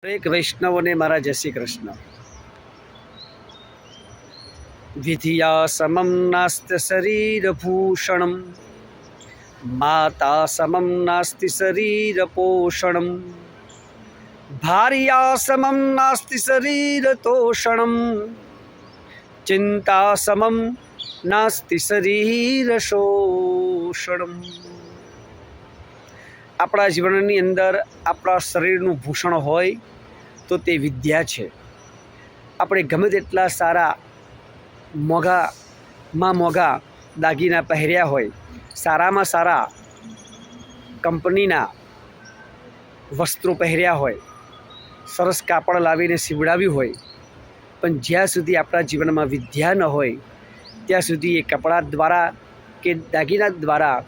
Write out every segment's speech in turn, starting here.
એક વૈષ્ણવને મારા જય શ્રી કૃષ્ણ. વિધિયા સમમ નાસ્તિ શરીરભૂષણમ, માતા સમમ નાસ્તિ શરીરપોષણમ, ભાર્યા સમમ નાસ્તિ શરીરતોષણમ, ચિંતા સમમ નાસ્તિ શરીરશોષણમ. આપણા જીવનની અંદર આપણા શરીરનું ભૂષણ હોય તો તે વિદ્યા છે. આપણે ગમે તેટલા સારા મોંઘા દાગીના પહેર્યા હોય, સારામાં સારા કંપનીના વસ્ત્રો પહેર્યા હોય, સરસ કાપડ લાવીને સીવડાવ્યું હોય, પણ જ્યાં સુધી આપણા જીવનમાં વિદ્યા ન હોય ત્યાં સુધી એ કપડાં દ્વારા કે દાગીના દ્વારા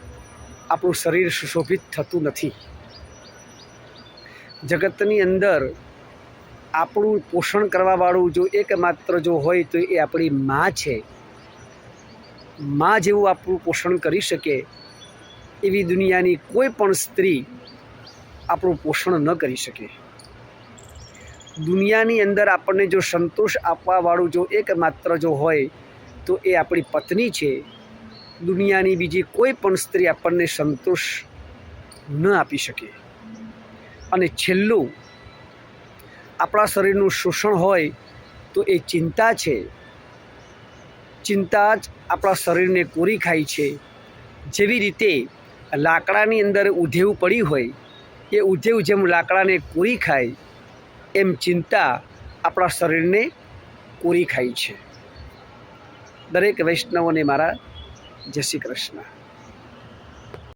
આપણું શરીર સુશોભિત થતું નથી. જગતની અંદર આપણું પોષણ કરવાવાળું જો એકમાત્ર જો હોય તો એ આપણી મા છે. મા જેવું આપણું પોષણ કરી શકે એવી દુનિયાની કોઈ પણ સ્ત્રી આપણું પોષણ ન કરી શકે. દુનિયાની અંદર આપણને જો સંતોષ આપવાવાળું જો એકમાત્ર જો હોય તો એ આપણી પત્ની છે. દુનિયાની બીજી કોઈ પણ સ્ત્રી આપણને સંતોષ ન આપી શકે. અને છેલ્લું આપણા શરીરનું શોષણ હોય તો એ ચિંતા છે. ચિંતા જ આપણા શરીરને કોરી ખાય છે. જેવી રીતે લાકડાની અંદર ઉધેવું પડી હોય, એ ઉધેવું જેમ લાકડાને કોરી ખાય એમ ચિંતા આપણા શરીરને કોરી ખાય છે. દરેક વૈષ્ણવોને મારા જય શ્રી કૃષ્ણ.